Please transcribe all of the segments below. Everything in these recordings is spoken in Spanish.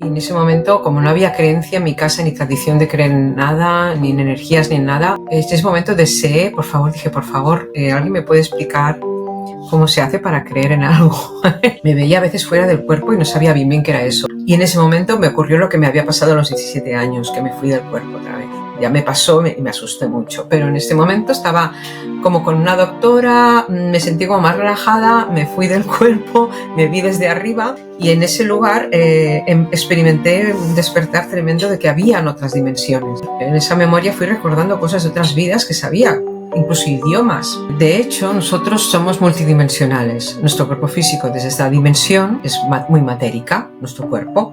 Y en ese momento, como no había creencia en mi casa, ni tradición de creer en nada, ni en energías, ni en nada, en ese momento deseé, por favor, ¿alguien me puede explicar cómo se hace para creer en algo? Me veía a veces fuera del cuerpo y no sabía bien qué era eso. Y en ese momento me ocurrió lo que me había pasado a los 17 años, que me fui del cuerpo otra vez. Ya me pasó y me asusté mucho, pero en este momento estaba como con una doctora, me sentí como más relajada, me fui del cuerpo, me vi desde arriba y en ese lugar experimenté un despertar tremendo de que habían otras dimensiones. En esa memoria fui recordando cosas de otras vidas que sabía, incluso idiomas. De hecho, nosotros somos multidimensionales. Nuestro cuerpo físico desde esta dimensión es muy matérica, nuestro cuerpo.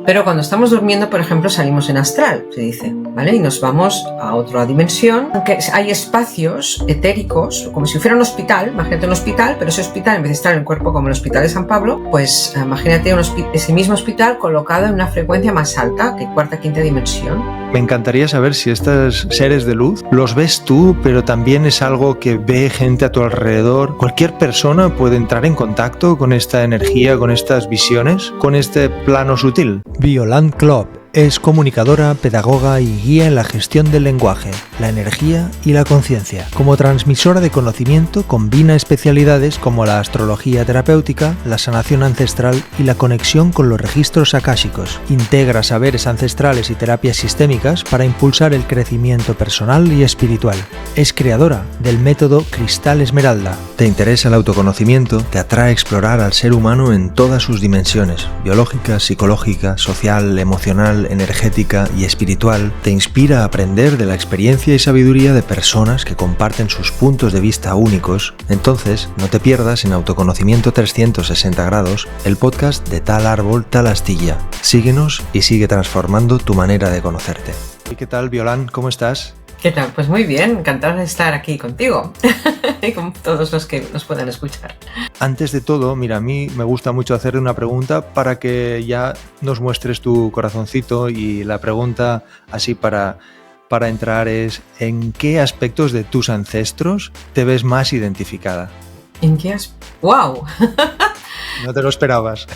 Pero cuando estamos durmiendo, por ejemplo, salimos en astral, se dice, ¿vale? Y nos vamos a otra dimensión, aunque hay espacios etéricos, como si fuera un hospital, imagínate un hospital, pero ese hospital, en vez de estar en el cuerpo como el Hospital de San Pablo, pues imagínate ese mismo hospital colocado en una frecuencia más alta, que cuarta, quinta dimensión. Me encantaría saber si estos seres de luz los ves tú, pero también es algo que ve gente a tu alrededor. ¿Cualquier persona puede entrar en contacto con esta energía, con estas visiones, con este plano sutil? Violant Club es comunicadora, pedagoga y guía en la gestión del lenguaje, la energía y la conciencia. Como transmisora de conocimiento, combina especialidades como la astrología terapéutica, la sanación ancestral y la conexión con los registros akáshicos. Integra saberes ancestrales y terapias sistémicas para impulsar el crecimiento personal y espiritual. Es creadora del método Cristal Esmeralda. ¿Te interesa el autoconocimiento? ¿Te atrae explorar al ser humano en todas sus dimensiones? Biológica, psicológica, social, emocional, energética y espiritual. ¿Te inspira a aprender de la experiencia y sabiduría de personas que comparten sus puntos de vista únicos? Entonces, no te pierdas en Autoconocimiento 360 grados, el podcast de Tal Árbol, Tal Astilla. Síguenos y sigue transformando tu manera de conocerte. ¿Y qué tal, Violant? ¿Cómo estás? ¿Qué tal? Pues muy bien, encantada de estar aquí contigo y con todos los que nos puedan escuchar. Antes de todo, mira, a mí me gusta mucho hacerle una pregunta para que ya nos muestres tu corazoncito, y la pregunta así para entrar es: ¿en qué aspectos de tus ancestros te ves más identificada? ¿En qué ¡Wow! No te lo esperabas.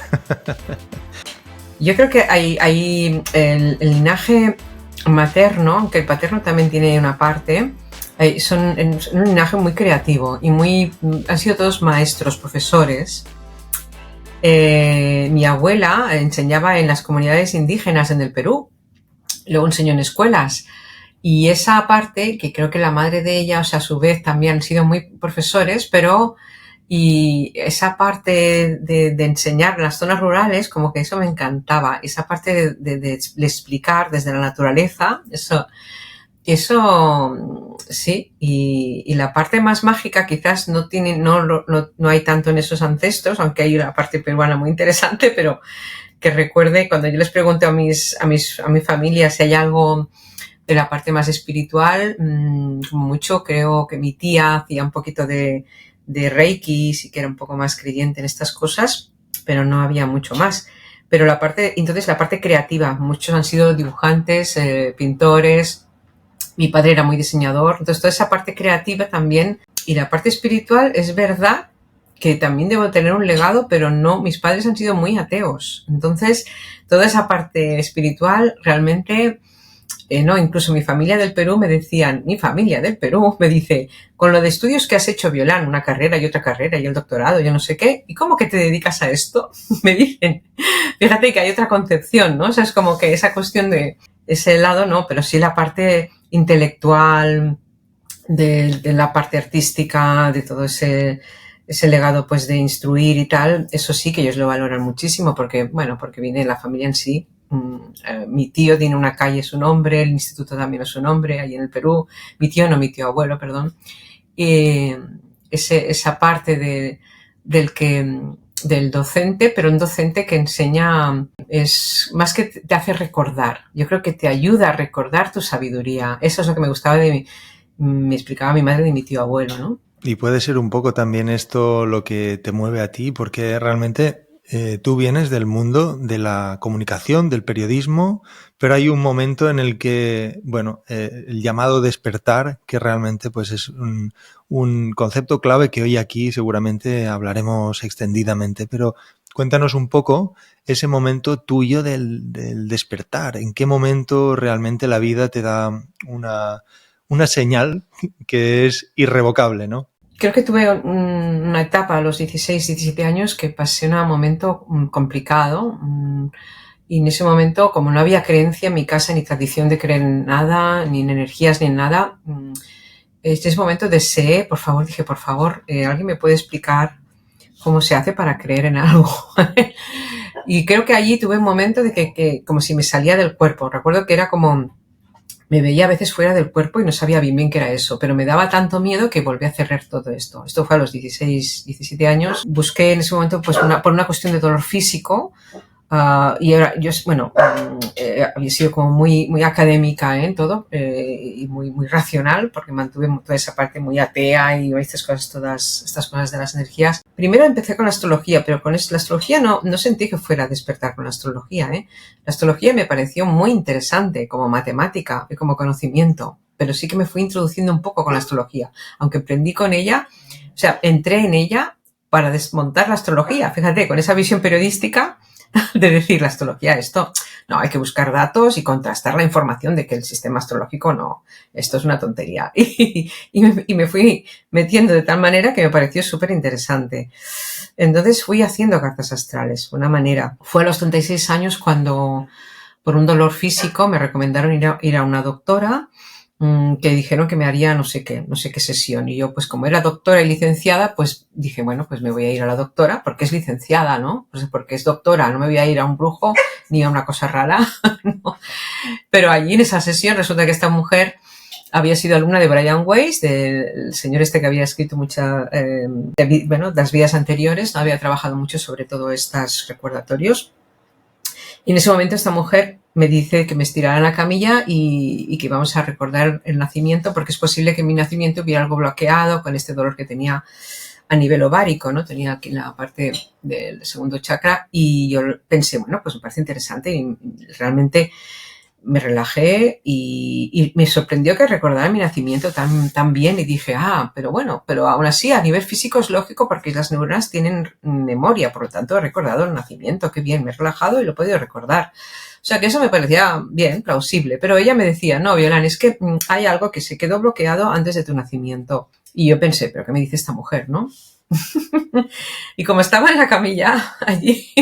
Yo creo que hay el linaje materno, aunque el paterno también tiene una parte, son un linaje muy creativo y han sido todos maestros, profesores. Mi abuela enseñaba en las comunidades indígenas en el Perú, luego enseñó en escuelas, y esa parte, que creo que la madre de ella, o sea, a su vez también han sido muy profesores, y esa parte de enseñar en las zonas rurales, como que eso me encantaba, esa parte de explicar desde la naturaleza, eso sí, y la parte más mágica quizás no hay tanto en esos ancestros, aunque hay una parte peruana muy interesante, pero que recuerde cuando yo les pregunto a mi familia si hay algo de la parte más espiritual, como mucho creo que mi tía hacía un poquito de Reiki, sí que era un poco más creyente en estas cosas, pero no había mucho más. Pero la parte creativa, muchos han sido dibujantes, pintores, mi padre era muy diseñador, entonces toda esa parte creativa también, y la parte espiritual es verdad que también debo tener un legado, pero no, mis padres han sido muy ateos, entonces toda esa parte espiritual realmente... no, incluso mi familia del Perú me dice, con lo de estudios que has hecho, Violant, una carrera y otra carrera y el doctorado, yo no sé qué, ¿y cómo que te dedicas a esto? Me dicen, fíjate que hay otra concepción, ¿no? O sea, es como que esa cuestión de ese lado, no, pero sí la parte intelectual, de la parte artística, de todo ese legado pues de instruir y tal, eso sí que ellos lo valoran muchísimo porque viene la familia en sí. Mi tío tiene una calle a su nombre, el instituto también a su nombre, ahí en el Perú. Mi tío abuelo, perdón. Esa parte del docente, pero un docente que enseña, es más que te hace recordar. Yo creo que te ayuda a recordar tu sabiduría. Eso es lo que me gustaba me explicaba mi madre de mi tío abuelo, ¿no? Y puede ser un poco también esto lo que te mueve a ti, porque realmente tú vienes del mundo de la comunicación, del periodismo, pero hay un momento en el que, el llamado despertar, que realmente pues es un concepto clave que hoy aquí seguramente hablaremos extendidamente. Pero Cuéntanos un poco ese momento tuyo del despertar. ¿En qué momento realmente la vida te da una señal que es irrevocable, ¿no? Creo que tuve una etapa a los 16, 17 años que pasé un momento complicado. Y en ese momento, como no había creencia en mi casa ni tradición de creer en nada, ni en energías, ni en nada, ese momento deseé, por favor, dije, por favor, ¿alguien me puede explicar cómo se hace para creer en algo? Y creo que allí tuve un momento de que como si me salía del cuerpo. Recuerdo que era como, me veía a veces fuera del cuerpo y no sabía bien qué era eso, pero me daba tanto miedo que volví a cerrar todo esto. Esto fue a los 16, 17 años. Busqué en ese momento, pues, por una cuestión de dolor físico. Y ahora yo, bueno, había sido como muy académica en todo, y muy racional, porque mantuve toda esa parte muy atea y estas cosas de las energías. Primero empecé con la astrología, pero con la astrología no sentí que fuera a despertar con la astrología. La astrología me pareció muy interesante como matemática y como conocimiento, pero sí que me fui introduciendo un poco con la astrología, aunque aprendí con ella, o sea, entré en ella para desmontar la astrología. Fíjate, con esa visión periodística de decir la astrología, esto no, hay que buscar datos y contrastar la información de que el sistema astrológico no, esto es una tontería. Y me fui metiendo de tal manera que me pareció súper interesante. Entonces fui haciendo cartas astrales, una manera. Fue a los 36 años cuando, por un dolor físico, me recomendaron ir a una doctora, que dijeron que me haría no sé qué sesión. Y yo, pues como era doctora y licenciada, pues dije, bueno, pues me voy a ir a la doctora porque es licenciada, ¿no? Pues porque es doctora, no me voy a ir a un brujo ni a una cosa rara, ¿no? Pero allí en esa sesión resulta que esta mujer había sido alumna de Brian Weiss, del señor este que había escrito las vidas anteriores, ¿no? Había trabajado mucho sobre todo estos recordatorios. Y en ese momento esta mujer me dice que me estirara en la camilla y que íbamos a recordar el nacimiento, porque es posible que en mi nacimiento hubiera algo bloqueado con este dolor que tenía a nivel ovárico, ¿no? Tenía aquí la parte del segundo chakra y yo pensé, bueno, pues me parece interesante y realmente me relajé y me sorprendió que recordara mi nacimiento tan bien y dije, pero aún así a nivel físico es lógico porque las neuronas tienen memoria, por lo tanto he recordado el nacimiento, qué bien, me he relajado y lo he podido recordar. O sea que eso me parecía bien, plausible, pero ella me decía, no, Violán, es que hay algo que se quedó bloqueado antes de tu nacimiento. Y yo pensé, ¿pero qué me dice esta mujer, no? Y como estaba en la camilla allí,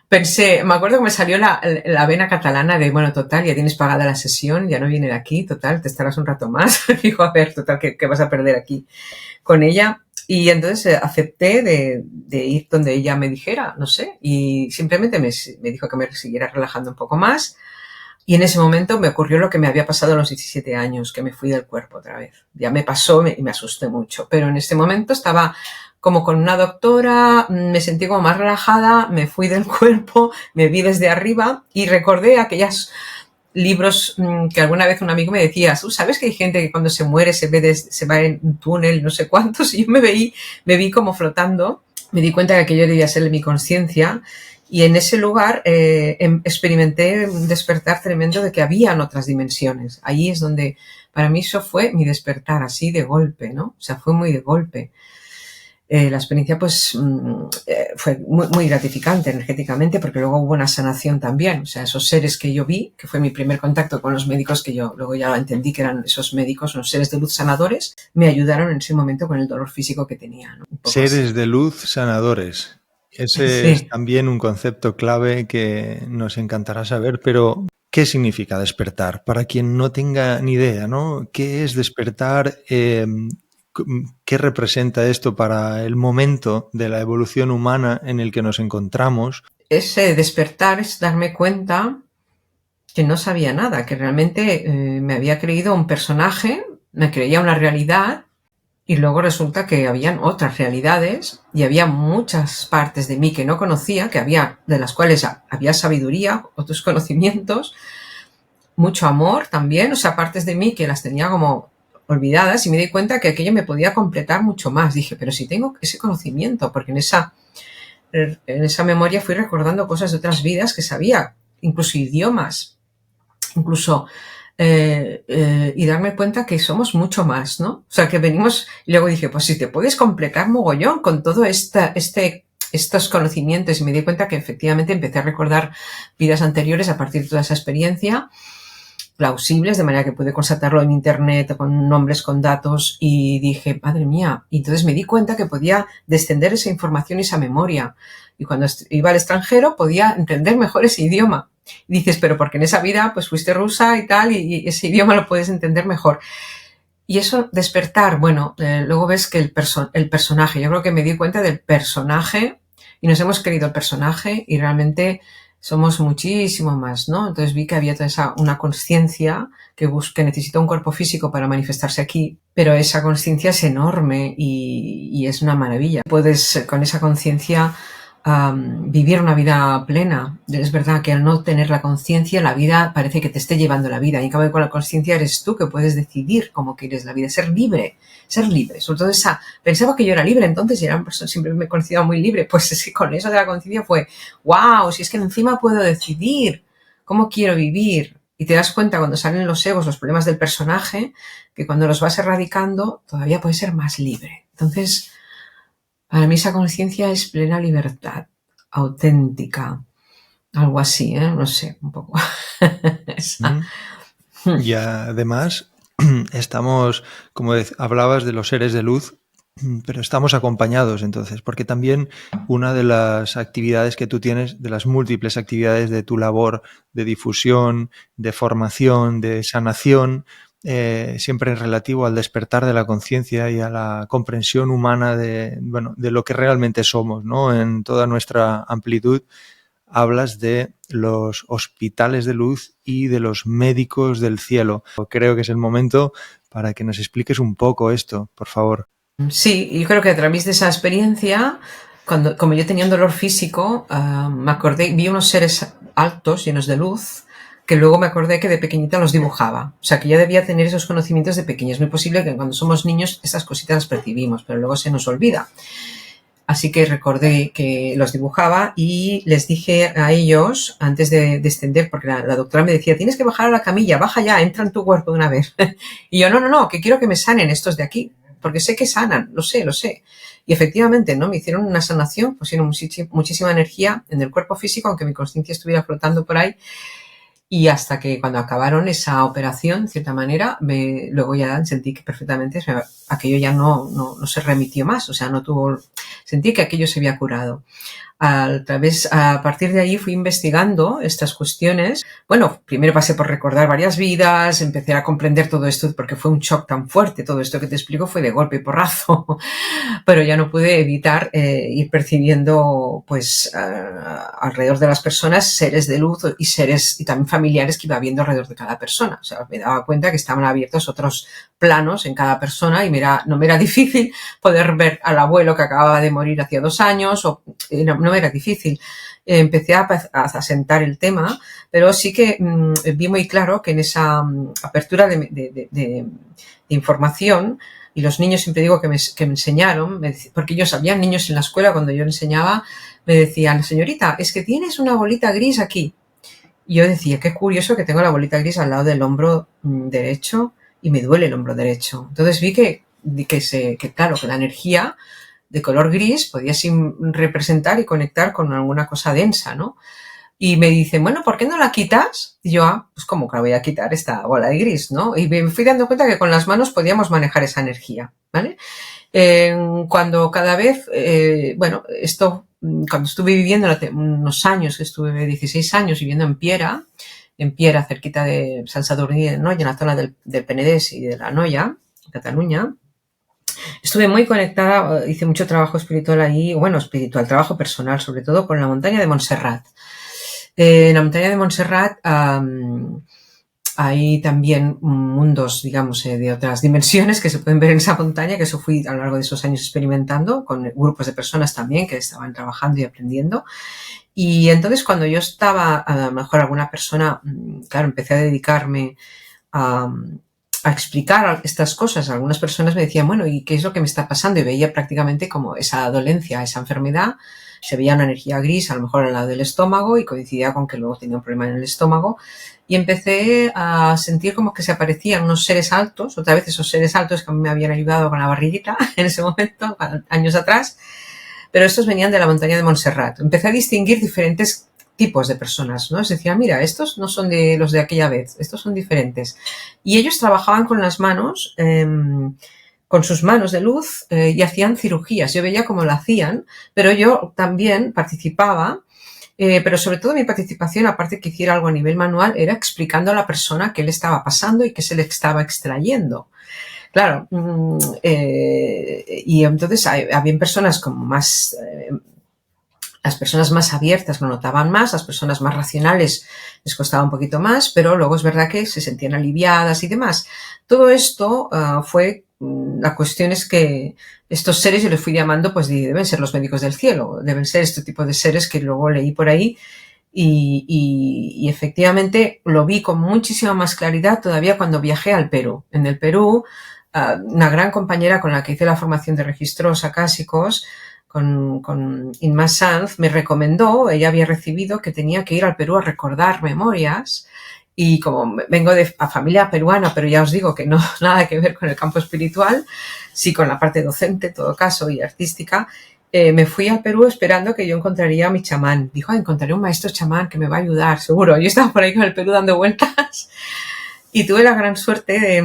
pensé, me acuerdo que me salió la vena catalana de, bueno, total, ya tienes pagada la sesión, ya no viene de aquí, total, te estarás un rato más. Dijo, a ver, total, ¿qué vas a perder aquí con ella? Y entonces acepté de ir donde ella me dijera, no sé, y simplemente me dijo que me siguiera relajando un poco más. Y en ese momento me ocurrió lo que me había pasado a los 17 años, que me fui del cuerpo otra vez. Ya me pasó y me asusté mucho, pero en este momento estaba como con una doctora, me sentí como más relajada, me fui del cuerpo, me vi desde arriba y recordé aquellos libros que alguna vez un amigo me decía, ¿tú sabes que hay gente que cuando se muere se va en un túnel, no sé cuántos? Y yo me vi como flotando, me di cuenta que aquello debía ser mi conciencia. Y en ese lugar experimenté un despertar tremendo de que habían otras dimensiones. Allí es donde, para mí eso fue mi despertar, así de golpe, ¿no? O sea, fue muy de golpe. La experiencia pues fue muy gratificante energéticamente porque luego hubo una sanación también. O sea, esos seres que yo vi, que fue mi primer contacto con los médicos, que yo luego ya entendí que eran esos médicos, los seres de luz sanadores, me ayudaron en ese momento con el dolor físico que tenía, ¿no? Seres así. De luz sanadores. Ese sí. Es también un concepto clave que nos encantará saber, pero ¿qué significa despertar? Para quien no tenga ni idea, ¿no? ¿Qué es despertar? ¿Qué representa esto para el momento de la evolución humana en el que nos encontramos? Ese despertar es darme cuenta que no sabía nada, que realmente me había creído un personaje, me creía una realidad. Y luego resulta que habían otras realidades y había muchas partes de mí que no conocía, de las cuales había sabiduría, otros conocimientos, mucho amor también, o sea, partes de mí que las tenía como olvidadas y me di cuenta que aquello me podía completar mucho más. Dije, pero si tengo ese conocimiento, porque en esa memoria fui recordando cosas de otras vidas que sabía, incluso idiomas, incluso... y darme cuenta que somos mucho más, ¿no? O sea, que venimos... Y luego dije, pues si te puedes completar mogollón con todo este estos conocimientos y me di cuenta que efectivamente empecé a recordar vidas anteriores a partir de toda esa experiencia, plausibles, de manera que pude constatarlo en internet con nombres, con datos, y dije, madre mía, y entonces me di cuenta que podía descender esa información y esa memoria, y cuando iba al extranjero podía entender mejor ese idioma. Y dices, pero porque en esa vida pues fuiste rusa y tal, y ese idioma lo puedes entender mejor. Y eso, despertar, bueno, luego ves que el personaje, yo creo que me di cuenta del personaje y nos hemos creído el personaje y realmente somos muchísimo más, ¿no? Entonces vi que había toda una conciencia que necesita un cuerpo físico para manifestarse aquí, pero esa conciencia es enorme y es una maravilla. Puedes con esa conciencia vivir una vida plena. Es verdad que al no tener la conciencia, la vida parece que te esté llevando la vida. Y en cambio con la conciencia eres tú que puedes decidir cómo quieres la vida, ser libre. Sobre todo pensaba que yo era libre entonces y era una persona, siempre me consideraba muy libre. Pues es que con eso de la conciencia fue, wow, si es que encima puedo decidir cómo quiero vivir. Y te das cuenta cuando salen los egos, los problemas del personaje, que cuando los vas erradicando todavía puedes ser más libre. Entonces, para mí esa conciencia es plena libertad, auténtica, algo así, no sé, un poco. Y además estamos, como hablabas de los seres de luz, pero estamos acompañados entonces, porque también una de las actividades que tú tienes, de las múltiples actividades de tu labor de difusión, de formación, de sanación, siempre en relativo al despertar de la conciencia y a la comprensión humana de lo que realmente somos, ¿no? En toda nuestra amplitud, hablas de los hospitales de luz y de los médicos del cielo. Creo que es el momento para que nos expliques un poco esto, por favor. Sí, yo creo que a través de esa experiencia, como yo tenía un dolor físico, me acordé, vi unos seres altos, llenos de luz, que luego me acordé que de pequeñita los dibujaba. O sea, que ya debía tener esos conocimientos de pequeña. Es muy posible que cuando somos niños estas cositas las percibimos, pero luego se nos olvida. Así que recordé que los dibujaba y les dije a ellos, antes de descender, porque la doctora me decía, tienes que bajar a la camilla, baja ya, entra en tu cuerpo de una vez. Y yo, no, que quiero que me sanen estos de aquí, porque sé que sanan, lo sé. Y efectivamente, ¿no? Me hicieron una sanación, pusieron muchísima energía en el cuerpo físico, aunque mi conciencia estuviera flotando por ahí. Y hasta que cuando acabaron esa operación, de cierta manera, luego ya sentí que perfectamente aquello ya no se remitió más. O sea, sentí que aquello se había curado. A partir de ahí fui investigando estas cuestiones. Bueno, primero pasé por recordar varias vidas, empecé a comprender todo esto porque fue un shock tan fuerte. Todo esto que te explico fue de golpe y porrazo, pero ya no pude evitar ir percibiendo, pues, alrededor de las personas seres de luz y también familiares que iba viendo alrededor de cada persona. O sea, me daba cuenta que estaban abiertos otros planos en cada persona y no me era difícil poder ver al abuelo que acababa de morir hacía 2 años no me era difícil. Empecé a sentar el tema, pero sí que vi muy claro que en esa apertura de información, y los niños siempre digo que me enseñaron, porque había niños en la escuela cuando yo enseñaba, me decían, señorita, es que tienes una bolita gris aquí. Y yo decía, qué curioso que tengo la bolita gris al lado del hombro derecho y me duele el hombro derecho. Entonces vi que claro, que la energía de color gris podía representar y conectar con alguna cosa densa, ¿no? Y me dicen, bueno, ¿por qué no la quitas? Y yo, pues ¿cómo que la voy a quitar esta bola de gris, no? Y me fui dando cuenta que con las manos podíamos manejar esa energía, ¿vale? Cuando cada vez, cuando estuve viviendo unos años, que estuve 16 años viviendo en Piera, cerquita de Sant Sadurní de Noia, en la zona del Penedès y de la Noia, Cataluña, estuve muy conectada, hice mucho trabajo espiritual ahí, trabajo personal, sobre todo con la montaña de Montserrat. En la montaña de Montserrat hay también mundos, digamos, de otras dimensiones que se pueden ver en esa montaña, que eso fui a lo largo de esos años experimentando, con grupos de personas también que estaban trabajando y aprendiendo. Y entonces cuando yo estaba, a lo mejor alguna persona, claro, empecé a dedicarme a explicar estas cosas. Algunas personas me decían, bueno, ¿y qué es lo que me está pasando? Y veía prácticamente como esa dolencia, esa enfermedad, se veía una energía gris, a lo mejor al lado del estómago, y coincidía con que luego tenía un problema en el estómago. Y empecé a sentir como que se aparecían unos seres altos, otra vez esos seres altos que a mí me habían ayudado con la barriguita en ese momento, años atrás, pero estos venían de la montaña de Montserrat. Empecé a distinguir diferentes tipos de personas, ¿no? Es decir, mira, estos no son de los de aquella vez, estos son diferentes. Y ellos trabajaban con las manos, con sus manos de luz, y hacían cirugías. Yo veía cómo lo hacían, pero yo también participaba, pero sobre todo mi participación, aparte que hiciera algo a nivel manual, era explicando a la persona qué le estaba pasando y qué se le estaba extrayendo. Claro, y entonces había personas como más... las personas más abiertas lo notaban más, las personas más racionales les costaba un poquito más, pero luego es verdad que se sentían aliviadas y demás. Todo esto fue, la cuestión es que estos seres yo les fui llamando, pues deben ser los médicos del cielo, deben ser este tipo de seres que luego leí por ahí y efectivamente lo vi con muchísima más claridad todavía cuando viajé al Perú. En el Perú, una gran compañera con la que hice la formación de registros acásicos, con Inma Sanz, me recomendó, ella había recibido que tenía que ir al Perú a recordar memorias y como vengo de familia peruana, pero ya os digo que no nada que ver con el campo espiritual, sí con la parte docente en todo caso y artística, me fui al Perú esperando que yo encontraría a mi chamán. Dijo, encontraré un maestro chamán que me va a ayudar, seguro. Yo estaba por ahí con el Perú dando vueltas y tuve la gran suerte de...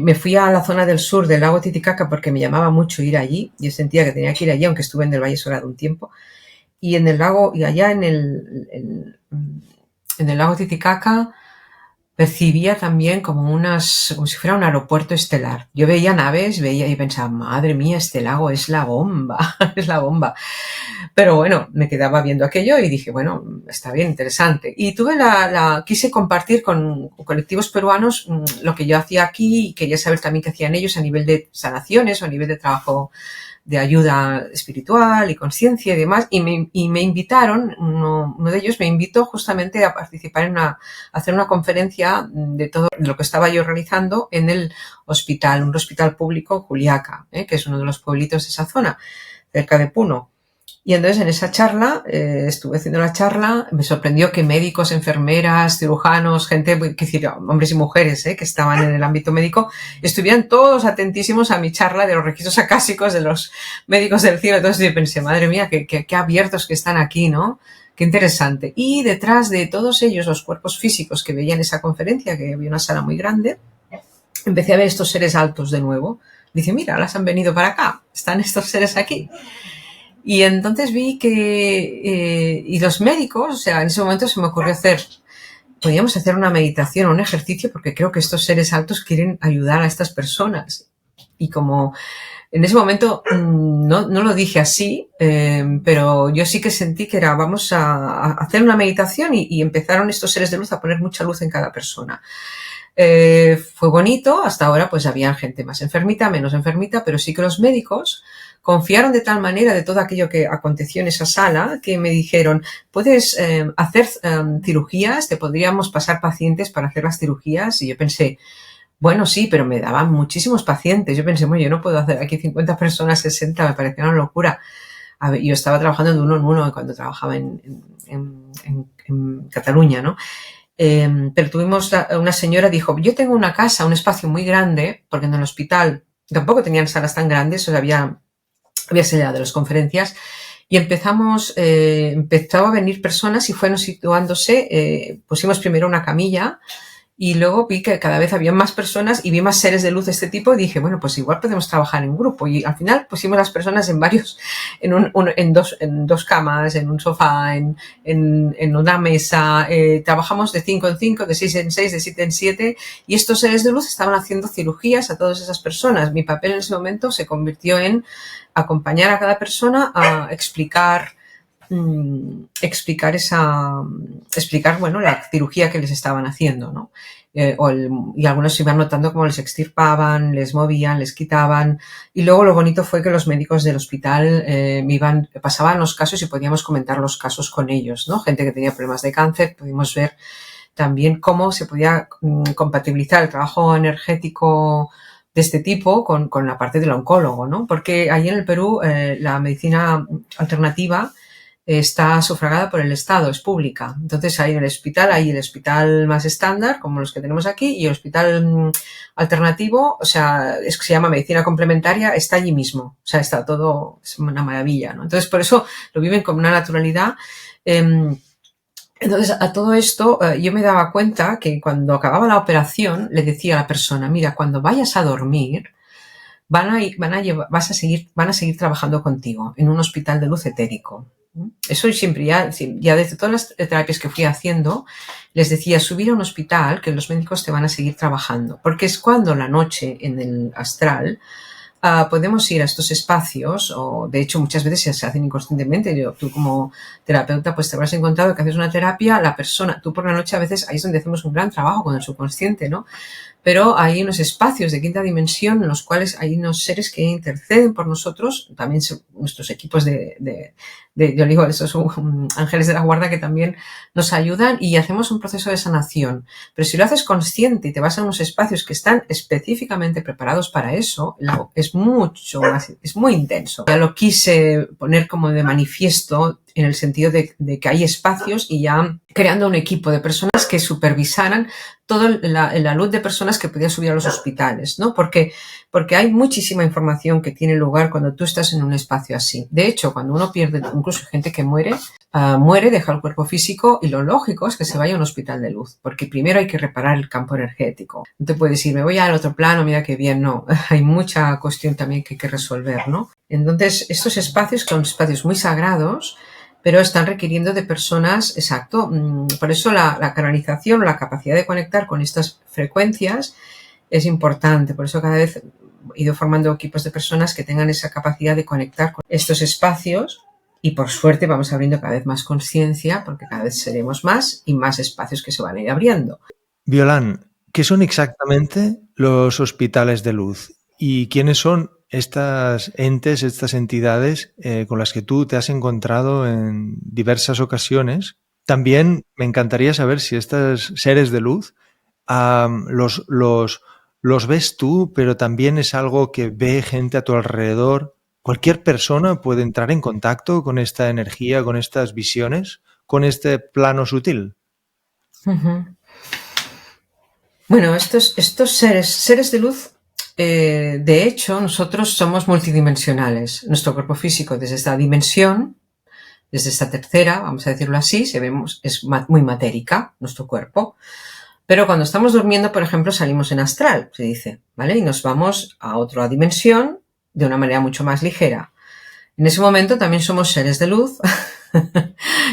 me fui a la zona del sur del lago Titicaca porque me llamaba mucho ir allí. Yo sentía que tenía que ir allí, aunque estuve en el Valle Sagrado un tiempo. Y en el lago, y allá en el lago Titicaca percibía también como si fuera un aeropuerto estelar. Yo veía naves, veía y pensaba, madre mía, este lago es la bomba, es la bomba. Pero bueno, me quedaba viendo aquello y dije, bueno, está bien, interesante. Y quise compartir con colectivos peruanos lo que yo hacía aquí y quería saber también qué hacían ellos a nivel de sanaciones o a nivel de trabajo de ayuda espiritual y conciencia y demás. Y me invitaron, uno de ellos me invitó justamente a participar a hacer una conferencia de todo lo que estaba yo realizando en el hospital, un hospital público, Juliaca, que es uno de los pueblitos de esa zona, cerca de Puno. Y entonces en esa charla, estuve haciendo la charla, me sorprendió que médicos, enfermeras, cirujanos, gente, hombres y mujeres que estaban en el ámbito médico, estuvieran todos atentísimos a mi charla de los registros acásicos de los médicos del cielo. Entonces yo pensé, madre mía, qué abiertos que están aquí, ¿no? Qué interesante. Y detrás de todos ellos, los cuerpos físicos que veía en esa conferencia, que había una sala muy grande, empecé a ver estos seres altos de nuevo. Dice, mira, las han venido para acá, están estos seres aquí. Y entonces vi que, y los médicos, o sea, en ese momento se me ocurrió podíamos hacer una meditación, un ejercicio, porque creo que estos seres altos quieren ayudar a estas personas. Y como en ese momento no lo dije así, pero yo sí que sentí que vamos a hacer una meditación y empezaron estos seres de luz a poner mucha luz en cada persona. Fue bonito, hasta ahora pues había gente más enfermita, menos enfermita, pero sí que los médicos confiaron de tal manera de todo aquello que aconteció en esa sala que me dijeron, puedes hacer cirugías, te podríamos pasar pacientes para hacer las cirugías. Y yo pensé, bueno, sí, pero me daban muchísimos pacientes. Yo pensé, bueno, yo no puedo hacer aquí 50 personas, 60, me parecía una locura. A ver, yo estaba trabajando de uno en uno cuando trabajaba en Cataluña, ¿no? Pero tuvimos una señora dijo, yo tengo una casa, un espacio muy grande, porque en el hospital tampoco tenían salas tan grandes, o sea, había sala de las conferencias, y empezó a venir personas y fueron situándose, pusimos primero una camilla y luego vi que cada vez había más personas y vi más seres de luz de este tipo y dije, bueno, pues igual podemos trabajar en grupo. Y al final pusimos las personas en varios, en dos camas, en un sofá, en una mesa, trabajamos de 5 en 5, de 6 en 6, de 7 en 7, y estos seres de luz estaban haciendo cirugías a todas esas personas. Mi papel en ese momento se convirtió en acompañar a cada persona a explicar bueno, la cirugía que les estaban haciendo, ¿no? Y algunos iban notando cómo les extirpaban, les movían, les quitaban. Y luego lo bonito fue que los médicos del hospital pasaban los casos y podíamos comentar los casos con ellos, ¿no? Gente que tenía problemas de cáncer, pudimos ver también cómo se podía compatibilizar el trabajo energético de este tipo con la parte del oncólogo, ¿no? Porque ahí en el Perú la medicina alternativa está sufragada por el Estado, es pública. Entonces hay el hospital más estándar, como los que tenemos aquí, y el hospital alternativo, o sea, es que se llama medicina complementaria, está allí mismo. O sea, está todo, es una maravilla, ¿no? Entonces, por eso lo viven con una naturalidad. Entonces, a todo esto, yo me daba cuenta que cuando acababa la operación, le decía a la persona, mira, cuando vayas a dormir, van a seguir trabajando contigo en un hospital de luz etérico. Eso siempre, ya desde todas las terapias que fui haciendo, les decía, subir a un hospital que los médicos te van a seguir trabajando, porque es cuando la noche en el astral podemos ir a estos espacios, o de hecho muchas veces se hacen inconscientemente. Tú como terapeuta pues te habrás encontrado que haces una terapia, la persona, tú por la noche a veces ahí es donde hacemos un gran trabajo con el subconsciente, ¿no? Pero hay unos espacios de quinta dimensión en los cuales hay unos seres que interceden por nosotros, también nuestros equipos yo digo, esos ángeles de la guarda que también nos ayudan y hacemos un proceso de sanación. Pero si lo haces consciente y te vas a unos espacios que están específicamente preparados para eso, es mucho más, es muy intenso. Ya lo quise poner como de manifiesto en el sentido de que hay espacios y ya creando un equipo de personas que supervisaran toda la luz de personas que podían subir a los hospitales, ¿no? Porque hay muchísima información que tiene lugar cuando tú estás en un espacio así. De hecho, cuando uno pierde, incluso gente que muere, deja el cuerpo físico y lo lógico es que se vaya a un hospital de luz, porque primero hay que reparar el campo energético. No te puedes decir, me voy al otro plano, mira qué bien, no. Hay mucha cuestión también que hay que resolver, ¿no? Entonces, estos espacios son espacios muy sagrados, pero están requiriendo de personas, exacto. Por eso la canalización, la capacidad de conectar con estas frecuencias es importante. Por eso cada vez he ido formando equipos de personas que tengan esa capacidad de conectar con estos espacios y por suerte vamos abriendo cada vez más conciencia porque cada vez seremos más y más espacios que se van a ir abriendo. Violant, ¿qué son exactamente los hospitales de luz? ¿Y quiénes son estas entes, estas entidades con las que tú te has encontrado en diversas ocasiones? También me encantaría saber si estos seres de luz los ves tú, pero también es algo que ve gente a tu alrededor. ¿Cualquier persona puede entrar en contacto con esta energía, con estas visiones, con este plano sutil? Uh-huh. Bueno, estos seres de luz, de hecho, nosotros somos multidimensionales. Nuestro cuerpo físico, desde esta dimensión, desde esta tercera, vamos a decirlo así, es muy matérica, nuestro cuerpo. Pero cuando estamos durmiendo, por ejemplo, salimos en astral, se dice, ¿vale? Y nos vamos a otra dimensión de una manera mucho más ligera. En ese momento también somos seres de luz,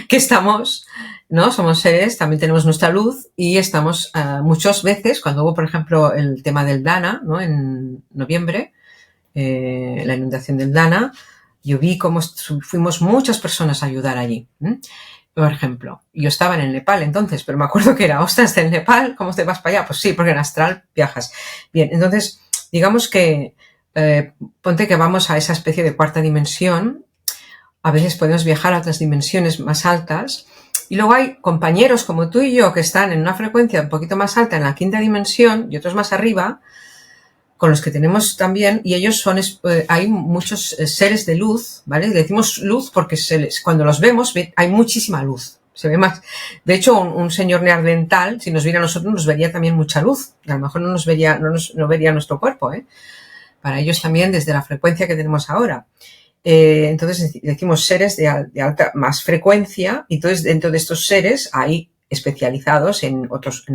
que estamos, ¿no? Somos seres, también tenemos nuestra luz y estamos muchas veces, cuando hubo, por ejemplo, el tema del Dana, ¿no? En noviembre, la inundación del Dana, yo vi cómo fuimos muchas personas a ayudar allí. Por ejemplo, yo estaba en el Nepal entonces, pero me acuerdo que era, ostras, del Nepal, ¿cómo te vas para allá? Pues sí, porque en astral viajas. Bien, entonces, digamos que ponte que vamos a esa especie de cuarta dimensión, a veces podemos viajar a otras dimensiones más altas, y luego hay compañeros como tú y yo que están en una frecuencia un poquito más alta en la quinta dimensión y otros más arriba, con los que tenemos también, y ellos hay muchos seres de luz, ¿vale? Le decimos luz porque cuando los vemos hay muchísima luz, se ve más. De hecho, un señor neandertal, si nos viera a nosotros, nos vería también mucha luz, y a lo mejor no vería nuestro cuerpo, para ellos también desde la frecuencia que tenemos ahora. Entonces decimos seres de alta, más frecuencia, y entonces dentro de estos seres hay especializados en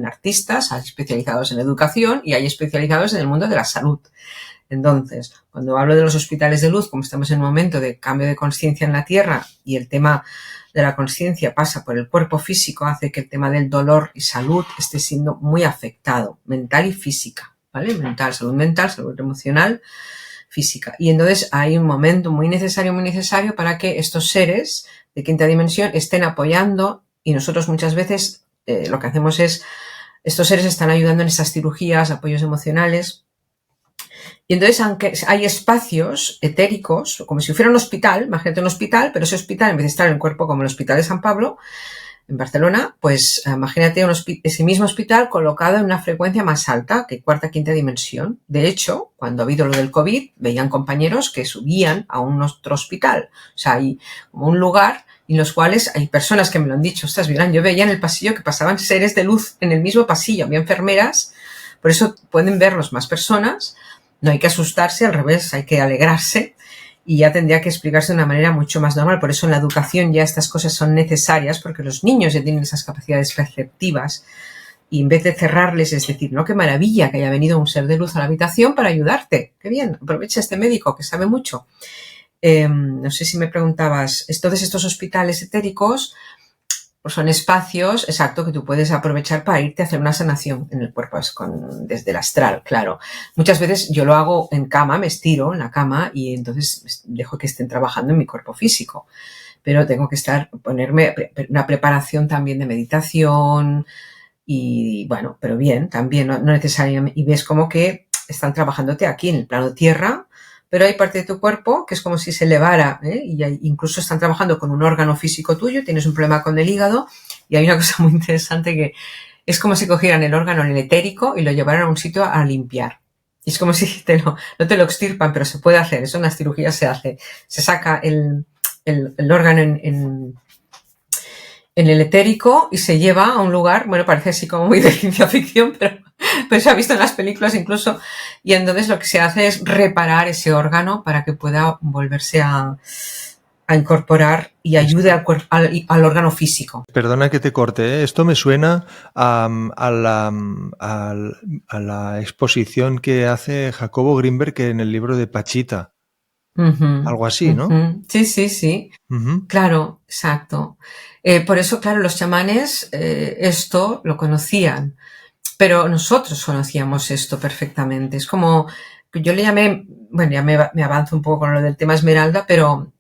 artistas, hay especializados en educación y hay especializados en el mundo de la salud. Entonces, cuando hablo de los hospitales de luz, como estamos en un momento de cambio de conciencia en la Tierra y el tema de la conciencia pasa por el cuerpo físico, hace que el tema del dolor y salud esté siendo muy afectado, mental y física, ¿vale? Mental, salud emocional, física. Y entonces hay un momento muy necesario para que estos seres de quinta dimensión estén apoyando. Y nosotros muchas veces lo que hacemos es, estos seres están ayudando en esas cirugías, apoyos emocionales. Y entonces, aunque hay espacios etéricos, como si fuera un hospital, imagínate un hospital, pero ese hospital, en vez de estar en el cuerpo como el Hospital de San Pablo, en Barcelona, pues imagínate ese mismo hospital colocado en una frecuencia más alta, que cuarta, quinta dimensión. De hecho, cuando ha habido lo del COVID, veían compañeros que subían a un otro hospital. O sea, hay como un lugar en los cuales hay personas que me lo han dicho, ostras, Violan, yo veía en el pasillo que pasaban seres de luz en el mismo pasillo, había enfermeras, por eso pueden verlos más personas, no hay que asustarse, al revés, hay que alegrarse, y ya tendría que explicarse de una manera mucho más normal. Por eso en la educación ya estas cosas son necesarias, porque los niños ya tienen esas capacidades perceptivas y en vez de cerrarles, es decir, no, qué maravilla que haya venido un ser de luz a la habitación para ayudarte, qué bien, aprovecha este médico que sabe mucho. No sé si me preguntabas, todos estos hospitales etéricos pues son espacios, exacto, que tú puedes aprovechar para irte a hacer una sanación en el cuerpo, desde el astral, claro. Muchas veces yo lo hago en cama, me estiro en la cama y entonces dejo que estén trabajando en mi cuerpo físico. Pero tengo que ponerme una preparación también de meditación y bueno, pero bien, también, no necesariamente. Y ves como que están trabajándote aquí en el plano tierra, pero hay parte de tu cuerpo que es como si se elevara, y incluso están trabajando con un órgano físico tuyo, tienes un problema con el hígado y hay una cosa muy interesante que es como si cogieran el órgano en el etérico y lo llevaran a un sitio a limpiar. Y es como si no te lo extirpan, pero se puede hacer, eso en las cirugías se hace. Se saca el órgano en el etérico y se lleva a un lugar, bueno, parece así como muy de ciencia ficción, pero se ha visto en las películas incluso, y entonces lo que se hace es reparar ese órgano para que pueda volverse a incorporar y ayude al órgano físico. Perdona que te corte, ¿eh? Esto me suena a la exposición que hace Jacobo Grinberg en el libro de Pachita. Algo así, ¿no? Sí. Claro, exacto. Por eso, claro, los chamanes esto lo conocían, pero nosotros conocíamos esto perfectamente. Es como, yo le llamé, bueno, ya me avanzo un poco con lo del tema Esmeralda, pero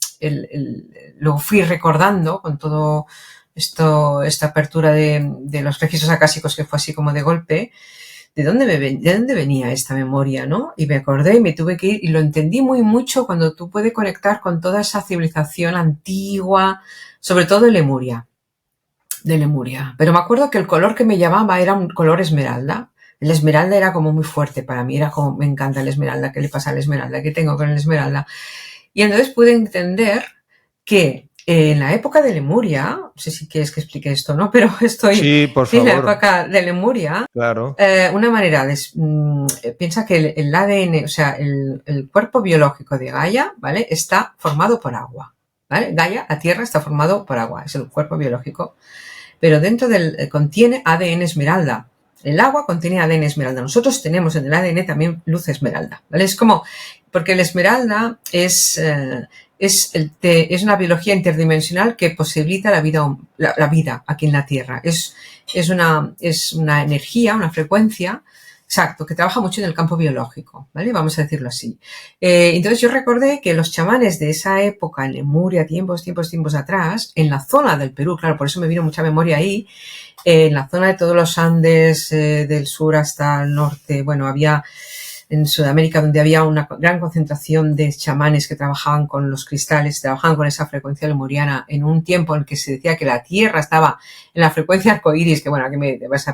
lo fui recordando con todo esta apertura de los registros acásicos que fue así como de golpe. ¿De dónde venía esta memoria, no? Y me acordé y me tuve que ir y lo entendí mucho cuando tú puedes conectar con toda esa civilización antigua, sobre todo de Lemuria. Pero me acuerdo que el color que me llamaba era un color esmeralda. El esmeralda era como muy fuerte para mí, era como, me encanta el esmeralda, ¿qué le pasa al esmeralda? ¿Qué tengo con el esmeralda? Y entonces pude entender que en la época de Lemuria, no sé si quieres que explique esto, ¿no? Pero sí, por favor. En la época de Lemuria, claro. Una manera piensa que el ADN, o sea, el cuerpo biológico de Gaia, ¿vale? Está formado por agua, ¿vale? Gaia, la Tierra, está formado por agua, es el cuerpo biológico, pero dentro contiene ADN esmeralda. El agua contiene ADN esmeralda. Nosotros tenemos en el ADN también luz esmeralda, ¿vale? Es como, porque el esmeralda es una biología interdimensional que posibilita la vida aquí en la Tierra. Es una energía, una frecuencia, exacto, que trabaja mucho en el campo biológico, ¿vale? Vamos a decirlo así. Entonces yo recordé que los chamanes de esa época, en Lemuria, tiempos atrás, en la zona del Perú, claro, por eso me vino mucha memoria ahí, en la zona de todos los Andes, del sur hasta el norte, bueno, había en Sudamérica, donde había una gran concentración de chamanes que trabajaban con los cristales, trabajaban con esa frecuencia lemuriana en un tiempo en que se decía que la Tierra estaba en la frecuencia arcoíris, que bueno, aquí vais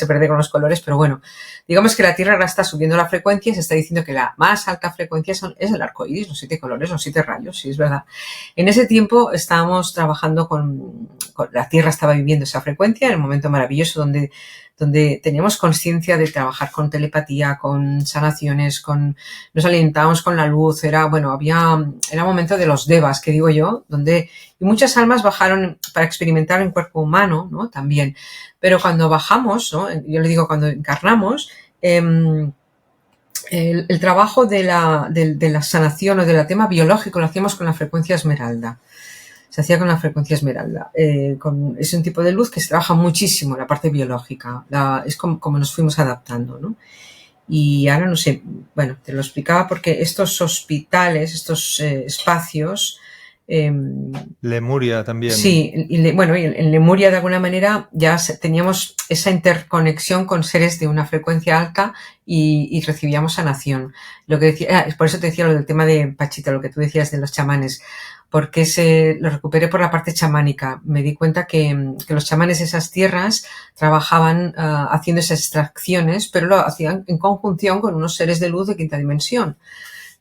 a perder con los colores, pero bueno, digamos que la Tierra ahora está subiendo la frecuencia y se está diciendo que la más alta frecuencia es el arcoíris, los 7 colores, los 7 rayos, sí, es verdad. En ese tiempo estábamos trabajando la Tierra estaba viviendo esa frecuencia en el momento maravilloso donde teníamos conciencia de trabajar con telepatía, con sanaciones, nos alimentábamos con la luz, era un momento de los devas, que digo yo, y muchas almas bajaron para experimentar en cuerpo humano, ¿no? También. Pero cuando bajamos, ¿no? Yo le digo cuando encarnamos, el trabajo de la sanación o del tema biológico lo hacíamos con la frecuencia esmeralda. Se hacía con la frecuencia esmeralda. Es un tipo de luz que se trabaja muchísimo, la parte biológica. Es como nos fuimos adaptando, ¿no? Y ahora no sé, bueno, te lo explicaba porque estos hospitales, estos espacios... Lemuria también. Sí, en Lemuria de alguna manera ya teníamos esa interconexión con seres de una frecuencia alta y recibíamos sanación. Lo que decía, por eso te decía lo del tema de Pachita, lo que tú decías de los chamanes. porque lo recuperé por la parte chamánica. Me di cuenta que los chamanes de esas tierras trabajaban haciendo esas extracciones, pero lo hacían en conjunción con unos seres de luz de quinta dimensión.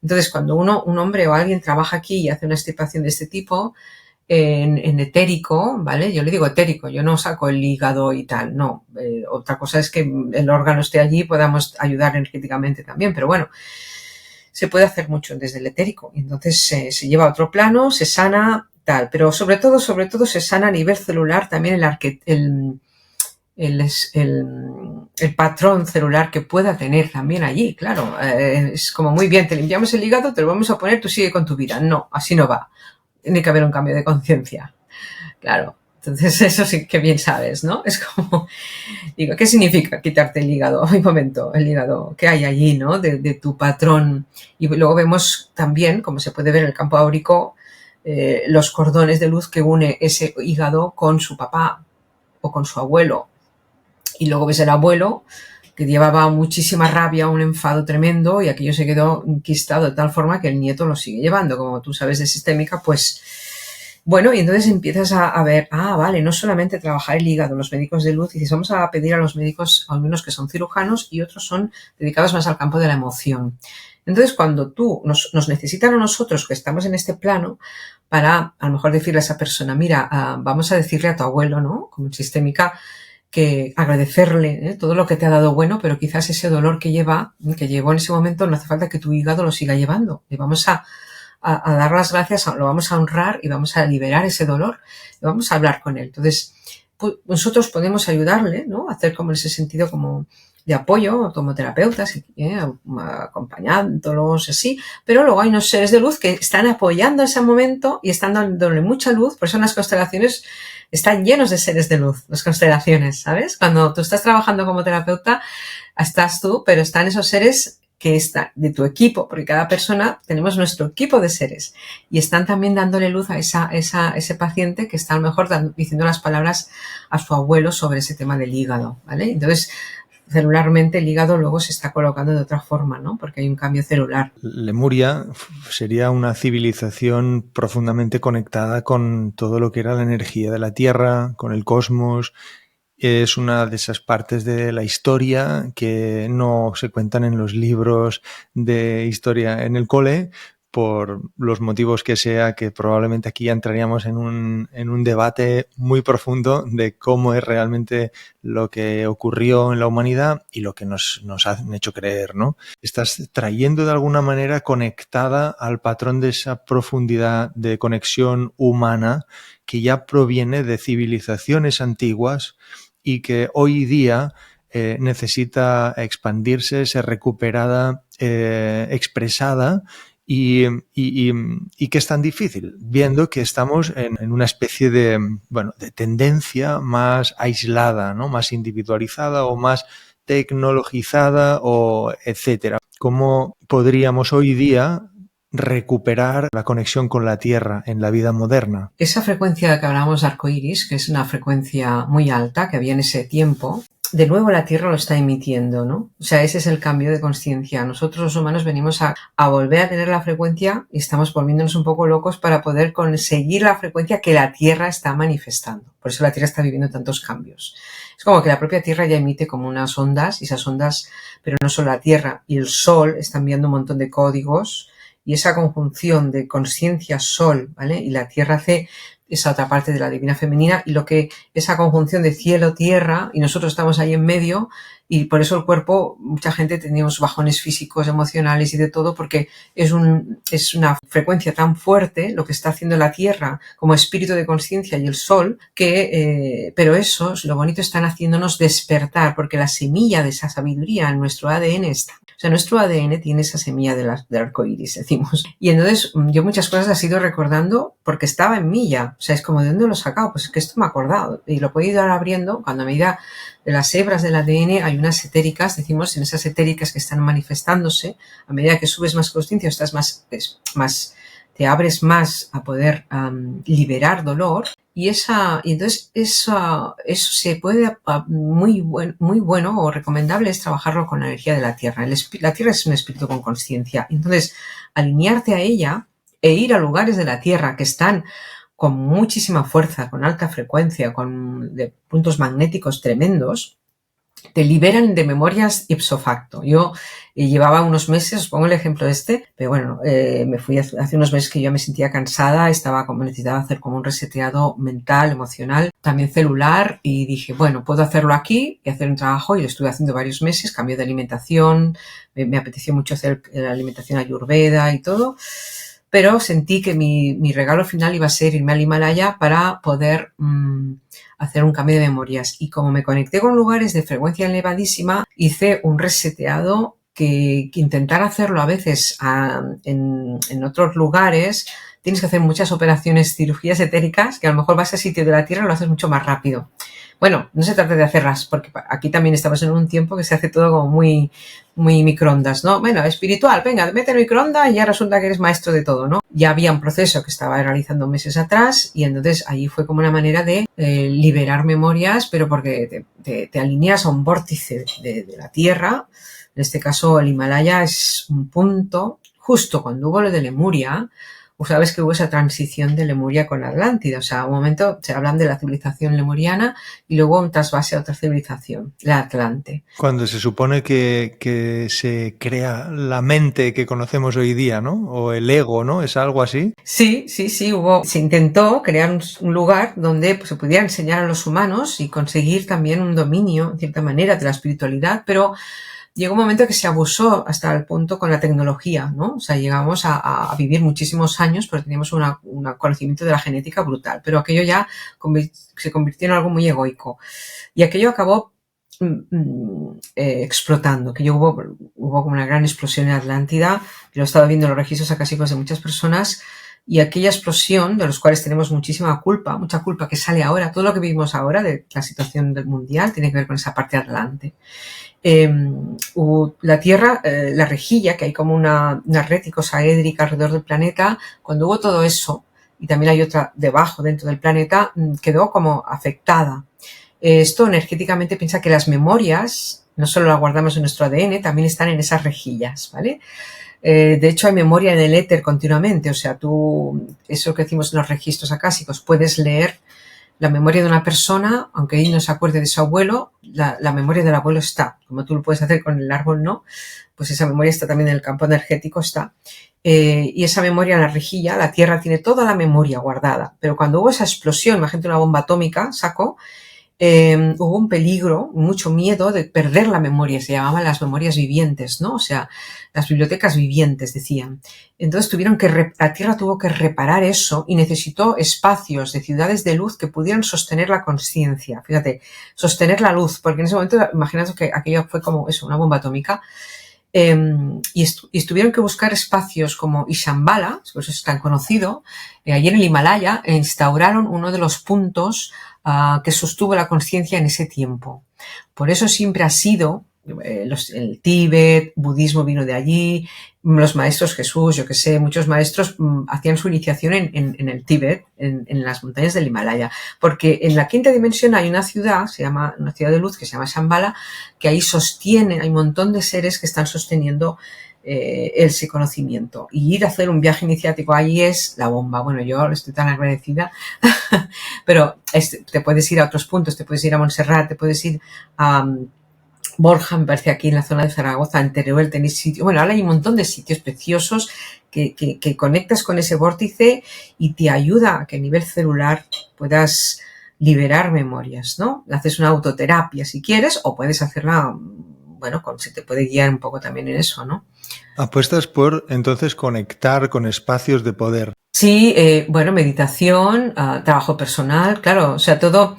Entonces, cuando un hombre o alguien trabaja aquí y hace una extirpación de este tipo, en etérico, ¿vale? Yo le digo etérico, yo no saco el hígado y tal, no. Otra cosa es que el órgano esté allí y podamos ayudar energéticamente también, pero bueno, se puede hacer mucho desde el etérico. Entonces se lleva a otro plano, se sana, tal, pero sobre todo se sana a nivel celular también el patrón celular que pueda tener también allí, claro. Es como muy bien, te limpiamos el hígado, te lo vamos a poner, tú sigue con tu vida. No, así no va. Tiene que haber un cambio de conciencia, claro. Entonces eso sí que bien sabes, ¿no? Es como, digo, ¿qué significa quitarte el hígado? Un momento, el hígado, ¿qué hay allí, no? De tu patrón. Y luego vemos también, como se puede ver en el campo áurico, los cordones de luz que une ese hígado con su papá o con su abuelo. Y luego ves el abuelo que llevaba muchísima rabia, un enfado tremendo, y aquello se quedó enquistado de tal forma que el nieto lo sigue llevando. Como tú sabes de sistémica, pues bueno, y entonces empiezas a ver, vale, no solamente trabajar el hígado, los médicos de luz, y dices, vamos a pedir a los médicos, algunos que son cirujanos y otros son dedicados más al campo de la emoción. Entonces, cuando nos necesitan a nosotros que estamos en este plano, para a lo mejor decirle a esa persona, mira, vamos a decirle a tu abuelo, ¿no? Como en sistémica, que agradecerle todo lo que te ha dado bueno, pero quizás ese dolor que llevó en ese momento, no hace falta que tu hígado lo siga llevando. Le vamos a dar las gracias, lo vamos a honrar y vamos a liberar ese dolor y vamos a hablar con él. Entonces, pues, nosotros podemos ayudarle, ¿no? Hacer como en ese sentido como de apoyo, como terapeutas, acompañándolos así, pero luego hay unos seres de luz que están apoyando ese momento y están dándole mucha luz. Por eso en las constelaciones están llenos de seres de luz, las constelaciones, ¿sabes? Cuando tú estás trabajando como terapeuta, estás tú, pero están esos seres que están de tu equipo, porque cada persona tenemos nuestro equipo de seres y están también dándole luz a ese paciente que está a lo mejor diciendo las palabras a su abuelo sobre ese tema del hígado, ¿vale? Entonces, celularmente el hígado luego se está colocando de otra forma, ¿no? Porque hay un cambio celular. Lemuria sería una civilización profundamente conectada con todo lo que era la energía de la Tierra, con el cosmos. Es una de esas partes de la historia que no se cuentan en los libros de historia en el cole, por los motivos que sea, que probablemente aquí ya entraríamos en un debate muy profundo de cómo es realmente lo que ocurrió en la humanidad y lo que nos han hecho creer, ¿no? Estás trayendo de alguna manera conectada al patrón de esa profundidad de conexión humana que ya proviene de civilizaciones antiguas y que hoy día necesita expandirse, ser recuperada, expresada, y que es tan difícil, viendo que estamos en una especie de tendencia más aislada, ¿no? Más individualizada o más tecnologizada o etcétera. ¿Cómo podríamos hoy día recuperar la conexión con la Tierra en la vida moderna? Esa frecuencia que hablamos de arcoíris, que es una frecuencia muy alta que había en ese tiempo, de nuevo la Tierra lo está emitiendo, ¿no? O sea, ese es el cambio de conciencia. Nosotros los humanos venimos a volver a tener la frecuencia y estamos volviéndonos un poco locos para poder conseguir la frecuencia que la Tierra está manifestando. Por eso la Tierra está viviendo tantos cambios. Es como que la propia Tierra ya emite como unas ondas, y esas ondas, pero no solo la Tierra y el Sol están enviando un montón de códigos, y esa conjunción de conciencia Sol, ¿vale? Y la Tierra hace esa otra parte de la divina femenina, y lo que esa conjunción de cielo-tierra, y nosotros estamos ahí en medio, y por eso el cuerpo, mucha gente tenemos bajones físicos, emocionales y de todo, porque es una frecuencia tan fuerte lo que está haciendo la Tierra como espíritu de conciencia y el Sol, que pero eso, lo bonito, están haciéndonos despertar, porque la semilla de esa sabiduría en nuestro ADN está. O sea, nuestro ADN tiene esa semilla del arco iris, decimos. Y entonces yo muchas cosas las he ido recordando porque estaba en mí ya. O sea, es como, ¿de dónde lo he sacado? Pues es que esto me ha acordado. Y lo he ido abriendo cuando a medida de las hebras del ADN hay unas etéricas, decimos, en esas etéricas que están manifestándose. A medida que subes más consciencia, estás más te abres más a poder liberar dolor. Y entonces eso se puede, muy bueno o recomendable es trabajarlo con la energía de la Tierra. La Tierra es un espíritu con conciencia. Entonces, alinearte a ella e ir a lugares de la Tierra que están con muchísima fuerza, con alta frecuencia, de puntos magnéticos tremendos, te liberan de memorias ipso facto. Yo llevaba unos meses, os pongo el ejemplo pero bueno, me fui hace unos meses que yo me sentía cansada, necesitaba hacer como un reseteado mental, emocional, también celular, y dije, bueno, puedo hacerlo aquí y hacer un trabajo, y lo estuve haciendo varios meses, cambio de alimentación, me apeteció mucho hacer la alimentación ayurveda y todo, pero sentí que mi regalo final iba a ser irme al Himalaya para poder hacer un cambio de memorias. Y como me conecté con lugares de frecuencia elevadísima, hice un reseteado que intentar hacerlo a veces en otros lugares, tienes que hacer muchas operaciones, cirugías etéricas, que a lo mejor vas al sitio de la Tierra y lo haces mucho más rápido. Bueno, no se trata de hacerlas, porque aquí también estamos en un tiempo que se hace todo como muy microondas, ¿no? Bueno, espiritual, venga, mete el microondas y ya resulta que eres maestro de todo, ¿no? Ya había un proceso que estaba realizando meses atrás, y entonces ahí fue como una manera de liberar memorias, pero porque te alineas a un vórtice de la Tierra. En este caso, el Himalaya es un punto, justo cuando hubo lo de Lemuria. Sabes que hubo esa transición de Lemuria con Atlántida, o sea, un momento se hablan de la civilización lemuriana y luego un trasvase a otra civilización, la Atlante. Cuando se supone que se crea la mente que conocemos hoy día, ¿no? O el ego, ¿no? ¿Es algo así? Sí, se intentó crear un lugar donde pues, se pudiera enseñar a los humanos y conseguir también un dominio, en cierta manera, de la espiritualidad, pero llegó un momento que se abusó hasta el punto con la tecnología, ¿no? O sea, llegamos a vivir muchísimos años porque teníamos un conocimiento de la genética brutal, pero aquello ya se convirtió en algo muy egoico. Y aquello acabó explotando, que hubo como una gran explosión en Atlántida. Lo he estado viendo en los registros acásicos de muchas personas, y aquella explosión, de los cuales tenemos mucha culpa que sale ahora, todo lo que vivimos ahora de la situación del mundial tiene que ver con esa parte de Atlante. La Tierra, la rejilla, que hay como una red icosaédrica alrededor del planeta, cuando hubo todo eso, y también hay otra debajo dentro del planeta, quedó como afectada. Esto energéticamente piensa que las memorias no solo las guardamos en nuestro ADN, también están en esas rejillas, ¿vale? De hecho, hay memoria en el éter continuamente, o sea, eso que decimos en los registros acásicos, puedes leer la memoria de una persona, aunque él no se acuerde de su abuelo, la memoria del abuelo está. Como tú lo puedes hacer con el árbol, ¿no? Pues esa memoria está también en el campo energético, está. Y esa memoria en la rejilla, la Tierra tiene toda la memoria guardada. Pero cuando hubo esa explosión, imagínate una bomba atómica, hubo un peligro, mucho miedo de perder la memoria. Se llamaban las memorias vivientes, ¿no? O sea, las bibliotecas vivientes, decían. Entonces la Tierra tuvo que reparar eso y necesitó espacios de ciudades de luz que pudieran sostener la conciencia. Fíjate, sostener la luz, porque en ese momento, imaginaos que aquello fue como eso, una bomba atómica. Y tuvieron que buscar espacios como Shambhala, por eso es tan conocido, allí en el Himalaya, e instauraron uno de los puntos que sostuvo la conciencia en ese tiempo. Por eso siempre ha sido el Tíbet, budismo vino de allí, los maestros Jesús, yo que sé, muchos maestros hacían su iniciación en el Tíbet, en las montañas del Himalaya, porque en la quinta dimensión hay una ciudad, se llama una ciudad de luz que se llama Shambhala, que ahí hay un montón de seres que están sosteniendo ese conocimiento, y ir a hacer un viaje iniciático allí es la bomba. Bueno, yo estoy tan agradecida pero te puedes ir a otros puntos, te puedes ir a Montserrat, te puedes ir a Borja, me parece, aquí en la zona de Zaragoza, en Teruel tenéis sitios. Bueno, ahora hay un montón de sitios preciosos que conectas con ese vórtice y te ayuda a que a nivel celular puedas liberar memorias, ¿no? Haces una autoterapia si quieres, o puedes hacerla, bueno, se te puede guiar un poco también en eso, ¿no? Apuestas por, entonces, conectar con espacios de poder. Sí, bueno, meditación, trabajo personal, claro, o sea, todo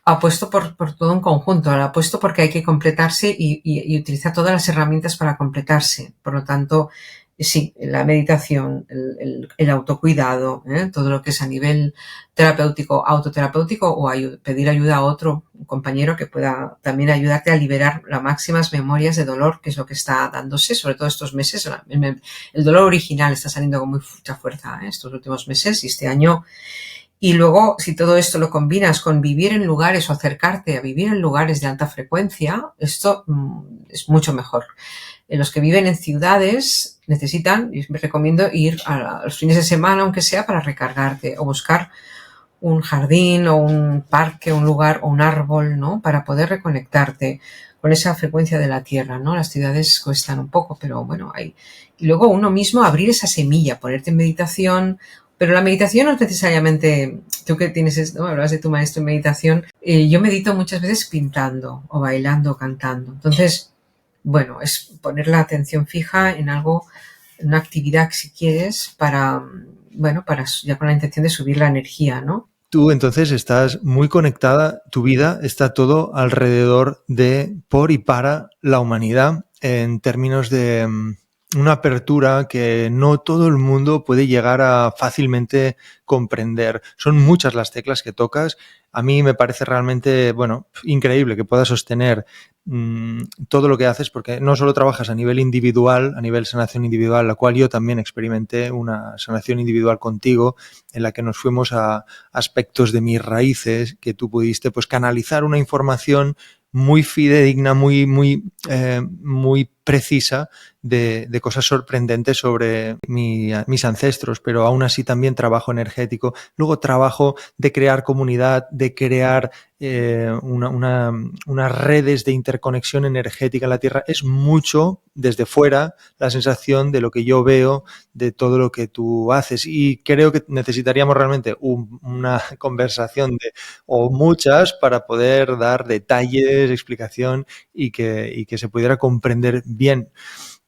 apuesto por todo un conjunto, apuesto porque hay que completarse y utilizar todas las herramientas para completarse. Por lo tanto, sí, la meditación, el autocuidado, todo lo que es a nivel terapéutico, autoterapéutico, o pedir ayuda a otro compañero que pueda también ayudarte a liberar las máximas memorias de dolor, que es lo que está dándose, sobre todo estos meses. El dolor original está saliendo con mucha fuerza estos últimos meses y este año. Y luego, si todo esto lo combinas con vivir en lugares o acercarte a vivir en lugares de alta frecuencia, esto es mucho mejor. Los que viven en ciudades necesitan, y me recomiendo ir a los fines de semana, aunque sea, para recargarte o buscar un jardín o un parque, un lugar o un árbol, ¿no? Para poder reconectarte con esa frecuencia de la tierra, ¿no? Las ciudades cuestan un poco, pero bueno, hay. Y luego uno mismo abrir esa semilla, ponerte en meditación. Pero la meditación no es necesariamente, tú que tienes, ¿no? Hablabas de tu maestro en meditación, yo medito muchas veces pintando o bailando o cantando. Entonces, bueno, es poner la atención fija en algo, en una actividad si quieres, para ya con la intención de subir la energía, ¿no? Tú entonces estás muy conectada, tu vida está todo alrededor de, por y para la humanidad en términos de una apertura que no todo el mundo puede llegar a fácilmente comprender. Son muchas las teclas que tocas. A mí me parece realmente, bueno, increíble que puedas sostener todo lo que haces, porque no solo trabajas a nivel individual, a nivel sanación individual, la cual yo también experimenté una sanación individual contigo, en la que nos fuimos a aspectos de mis raíces, que tú pudiste pues canalizar una información muy fidedigna, muy precisa de cosas sorprendentes sobre mis ancestros, pero aún así también trabajo energético, luego trabajo de crear comunidad, de crear unas redes de interconexión energética en la Tierra. Es mucho desde fuera la sensación de lo que yo veo, de todo lo que tú haces, y creo que necesitaríamos realmente una conversación o muchas para poder dar detalles, explicación y que se pudiera comprender bien.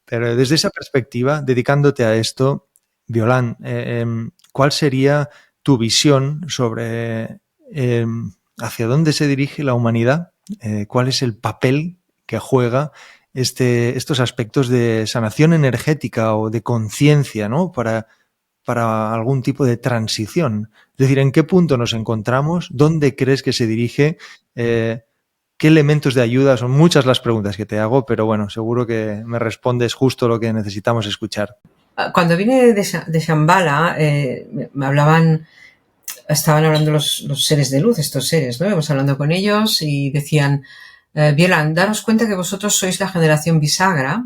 Pero desde esa perspectiva, dedicándote a esto, Violant, ¿cuál sería tu visión sobre hacia dónde se dirige la humanidad? ¿Cuál es el papel que juega estos aspectos de sanación energética o de conciencia, ¿no? para algún tipo de transición? Es decir, ¿en qué punto nos encontramos? ¿Dónde crees que se dirige? ¿Qué elementos de ayuda? Son muchas las preguntas que te hago, pero bueno, seguro que me respondes justo lo que necesitamos escuchar. Cuando vine de Shambhala, estaban hablando los seres de luz, estos seres, ¿no? Íbamos hablando con ellos y decían, Violant, daros cuenta que vosotros sois la generación bisagra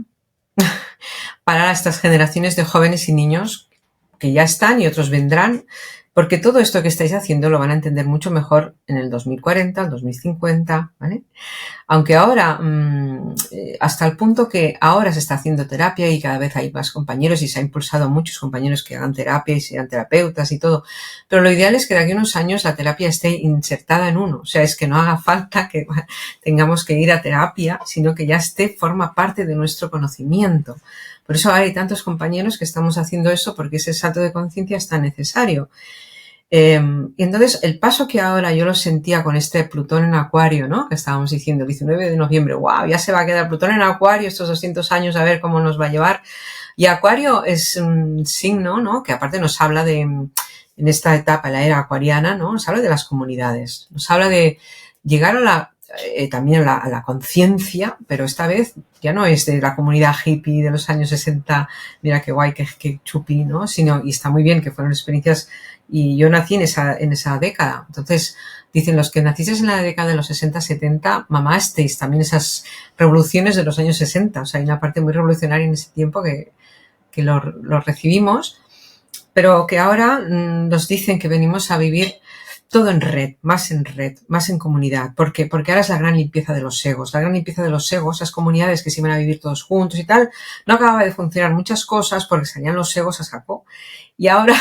para estas generaciones de jóvenes y niños que ya están y otros vendrán, porque todo esto que estáis haciendo lo van a entender mucho mejor en el 2040, el 2050, ¿vale? Aunque ahora, hasta el punto que ahora se está haciendo terapia y cada vez hay más compañeros y se ha impulsado a muchos compañeros que hagan terapia y sean terapeutas y todo, pero lo ideal es que de aquí a unos años la terapia esté insertada en uno, o sea, es que no haga falta que tengamos que ir a terapia, sino que ya forma parte de nuestro conocimiento. Por eso hay tantos compañeros que estamos haciendo eso, porque ese salto de conciencia es tan necesario. Y entonces el paso que ahora yo lo sentía con este Plutón en Acuario, ¿no? Que estábamos diciendo el 19 de noviembre, wow, ya se va a quedar Plutón en Acuario estos 200 años, a ver cómo nos va a llevar. Y Acuario es un signo, ¿no? Que aparte nos habla en esta etapa, la era acuariana, ¿no? Nos habla de las comunidades, nos habla de llegar a también a la conciencia, pero esta vez ya no es de la comunidad hippie de los años 60, mira qué guay, qué chupi, ¿no? Sino, y está muy bien, que fueron experiencias, y yo nací en esa década. Entonces, dicen, los que nacisteis en la década de los 60, 70, mamasteis también esas revoluciones de los años 60. O sea, hay una parte muy revolucionaria en ese tiempo que lo recibimos, pero que ahora nos dicen que venimos a vivir todo en red, más en comunidad. ¿Por qué? Porque ahora es la gran limpieza de los egos. La gran limpieza de los egos, esas comunidades que se iban a vivir todos juntos y tal, no acababa de funcionar muchas cosas porque salían los egos a saco. Y ahora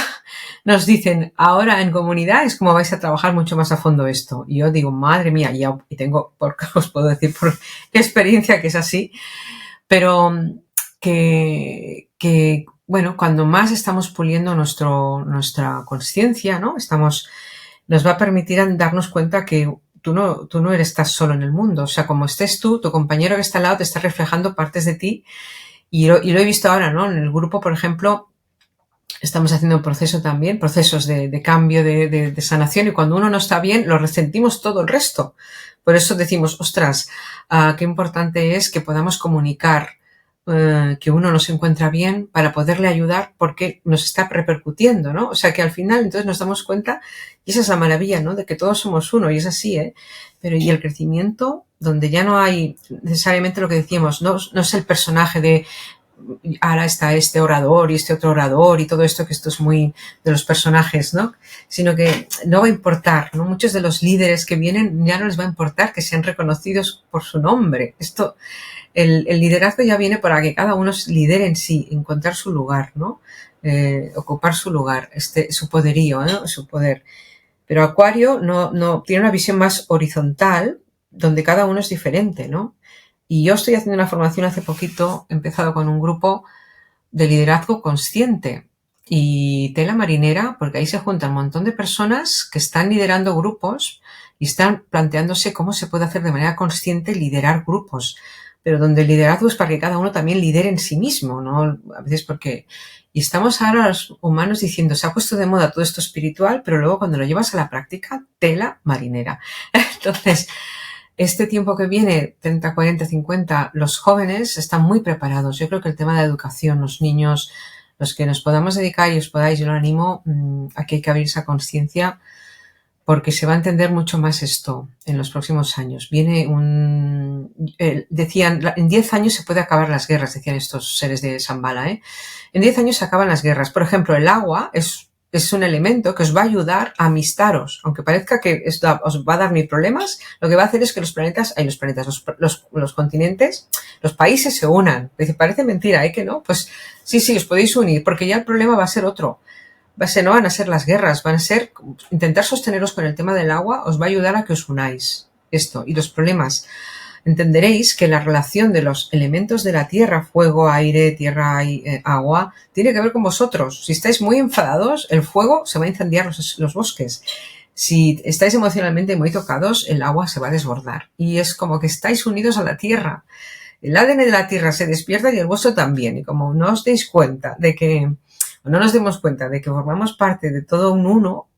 nos dicen, ahora en comunidad es como vais a trabajar mucho más a fondo esto. Y yo digo, madre mía, y tengo, porque os puedo decir por experiencia que es así, pero que bueno, cuando más estamos puliendo nuestra consciencia, ¿no? Nos va a permitir darnos cuenta que tú no estás solo en el mundo. O sea, como estés tú, tu compañero que está al lado te está reflejando partes de ti. Y lo he visto ahora, ¿no? En el grupo, por ejemplo, estamos haciendo un proceso también, procesos de cambio, de sanación. Y cuando uno no está bien, lo resentimos todo el resto. Por eso decimos, ostras, qué importante es que podamos comunicar que uno no se encuentra bien para poderle ayudar porque nos está repercutiendo, ¿no? O sea que al final entonces nos damos cuenta, y esa es la maravilla, ¿no? De que todos somos uno, y es así, ¿eh? Pero y el crecimiento, donde ya no hay necesariamente lo que decíamos, no es el personaje de ahora está este orador y este otro orador y todo esto, que esto es muy de los personajes, ¿no? Sino que no va a importar, ¿no? Muchos de los líderes que vienen ya no les va a importar que sean reconocidos por su nombre. Esto, el liderazgo ya viene para que cada uno lidere en sí, encontrar su lugar, ¿no? Ocupar su lugar, su poderío, ¿no? Su poder. Pero Acuario no tiene una visión más horizontal, donde cada uno es diferente, ¿no? Y yo estoy haciendo una formación hace poquito, he empezado con un grupo de liderazgo consciente y tela marinera, porque ahí se juntan un montón de personas que están liderando grupos y están planteándose cómo se puede hacer de manera consciente liderar grupos, pero donde el liderazgo es para que cada uno también lidere en sí mismo, ¿no? A veces porque... Y estamos ahora los humanos diciendo, se ha puesto de moda todo esto espiritual, pero luego cuando lo llevas a la práctica, tela marinera. Entonces, este tiempo que viene, 30, 40, 50, los jóvenes están muy preparados. Yo creo que el tema de la educación, los niños, los que nos podamos dedicar y os podáis, yo lo animo, a que hay que abrir esa conciencia, porque se va a entender mucho más esto en los próximos años. Decían, en 10 años se puede acabar las guerras, decían estos seres de Shambhala, ¿eh? En 10 años se acaban las guerras. Por ejemplo, el agua es un elemento que os va a ayudar a amistaros. Aunque parezca que os va a dar mil problemas, lo que va a hacer es que los continentes, los países se unan. Parece mentira, ¿eh? Que no. Pues sí, os podéis unir, porque ya el problema va a ser otro. No van a ser las guerras, van a ser intentar sosteneros con el tema del agua, os va a ayudar a que os unáis. Esto y los problemas. Entenderéis que la relación de los elementos de la tierra, fuego, aire, tierra, agua, tiene que ver con vosotros. Si estáis muy enfadados, el fuego se va a incendiar los bosques. Si estáis emocionalmente muy tocados, el agua se va a desbordar. Y es como que estáis unidos a la tierra. El ADN de la tierra se despierta y el vuestro también. Y como no os deis cuenta de que, o no nos demos cuenta de que formamos parte de todo un uno,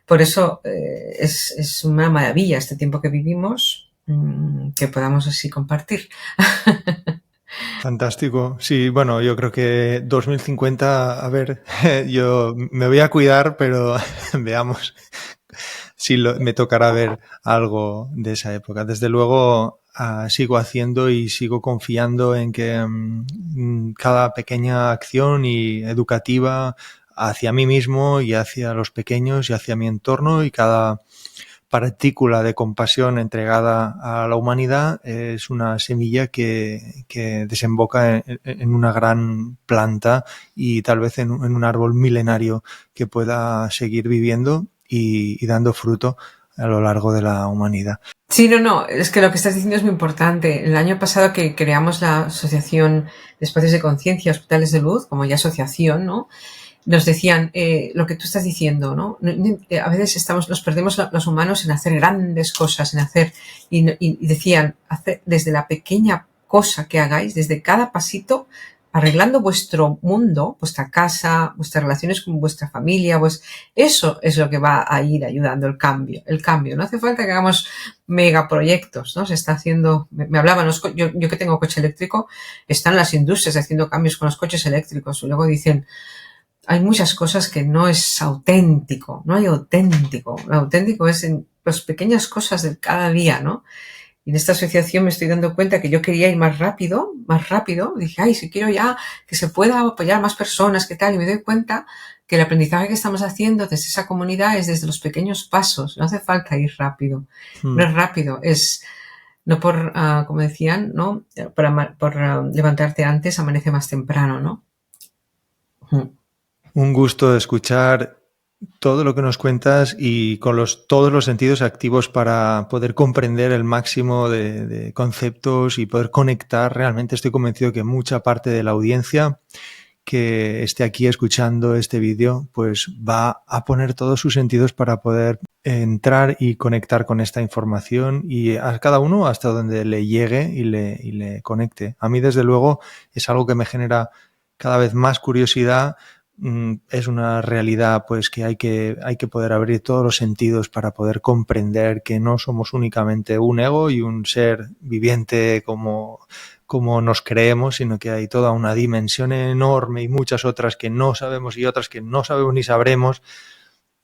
por eso es una maravilla este tiempo que vivimos, que podamos así compartir. Fantástico. Sí, bueno, yo creo que 2050, a ver, yo me voy a cuidar, pero veamos si me tocará ver algo de esa época. Desde luego, sigo haciendo y sigo confiando en que cada pequeña acción y educativa hacia mí mismo y hacia los pequeños y hacia mi entorno y cada partícula de compasión entregada a la humanidad es una semilla que desemboca en una gran planta y tal vez en un árbol milenario que pueda seguir viviendo y dando fruto a lo largo de la humanidad. Sí, no, es que lo que estás diciendo es muy importante. El año pasado que creamos la Asociación de Espacios de Conciencia, Hospitales de Luz, como ya asociación, ¿no? Nos decían lo que tú estás diciendo, ¿no? A veces nos perdemos los humanos en hacer grandes cosas, y decían, desde la pequeña cosa que hagáis, desde cada pasito, arreglando vuestro mundo, vuestra casa, vuestras relaciones con vuestra familia, pues eso es lo que va a ir ayudando el cambio. No hace falta que hagamos megaproyectos, ¿no? Se está haciendo, me hablaban yo que tengo coche eléctrico, están las industrias haciendo cambios con los coches eléctricos, y luego dicen, hay muchas cosas que no es auténtico, no hay auténtico. Lo auténtico es en las pequeñas cosas de cada día, ¿no? Y en esta asociación me estoy dando cuenta que yo quería ir más rápido. Dije, si quiero ya que se pueda apoyar a más personas, ¿qué tal? Y me doy cuenta que el aprendizaje que estamos haciendo desde esa comunidad es desde los pequeños pasos. No hace falta ir rápido. No es rápido, es no por, como decían, ¿no? Por levantarte antes, amanece más temprano, ¿no? Un gusto escuchar todo lo que nos cuentas y con todos los sentidos activos para poder comprender el máximo de conceptos y poder conectar. Realmente estoy convencido que mucha parte de la audiencia que esté aquí escuchando este vídeo pues va a poner todos sus sentidos para poder entrar y conectar con esta información y a cada uno hasta donde le llegue y le conecte. A mí, desde luego, es algo que me genera cada vez más curiosidad. Es una realidad pues que hay que poder abrir todos los sentidos para poder comprender que no somos únicamente un ego y un ser viviente como como nos creemos, sino que hay toda una dimensión enorme y muchas otras que no sabemos y otras que no sabemos ni sabremos,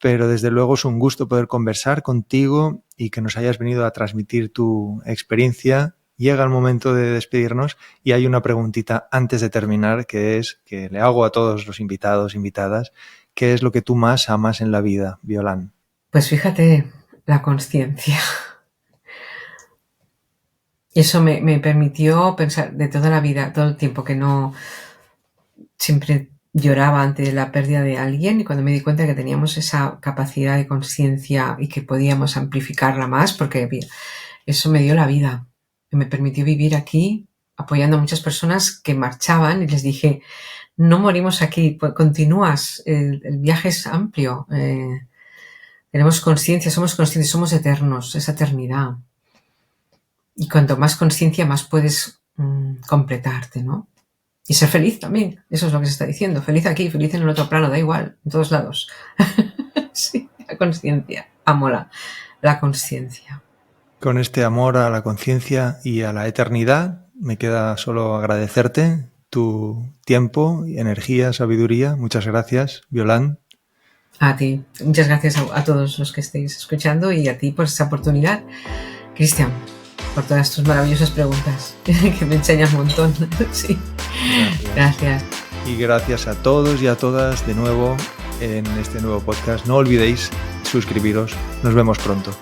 pero desde luego es un gusto poder conversar contigo y que nos hayas venido a transmitir tu experiencia. Llega el momento de despedirnos y hay una preguntita antes de terminar que es que le hago a todos los invitados, invitadas, ¿qué es lo que tú más amas en la vida, Violant? Pues fíjate, la consciencia. Eso me permitió pensar de toda la vida, todo el tiempo que no siempre lloraba ante la pérdida de alguien, y cuando me di cuenta que teníamos esa capacidad de conciencia y que podíamos amplificarla más, porque eso me dio la vida. Me permitió vivir aquí apoyando a muchas personas que marchaban y les dije, no morimos aquí, pues continúas, el viaje es amplio, tenemos conciencia, somos conscientes, somos eternos, esa eternidad. Y cuanto más conciencia, más puedes completarte, ¿no? Y ser feliz también, eso es lo que se está diciendo, feliz aquí, feliz en el otro plano, da igual, en todos lados. Sí, la conciencia, amo la conciencia. Con este amor a la conciencia y a la eternidad, me queda solo agradecerte tu tiempo, energía, sabiduría. Muchas gracias, Violant. A ti. Muchas gracias a todos los que estéis escuchando y a ti por esa oportunidad. Cristian, por todas tus maravillosas preguntas, que me enseñas un montón. Sí. Gracias. Y gracias a todos y a todas de nuevo en este nuevo podcast. No olvidéis suscribiros. Nos vemos pronto.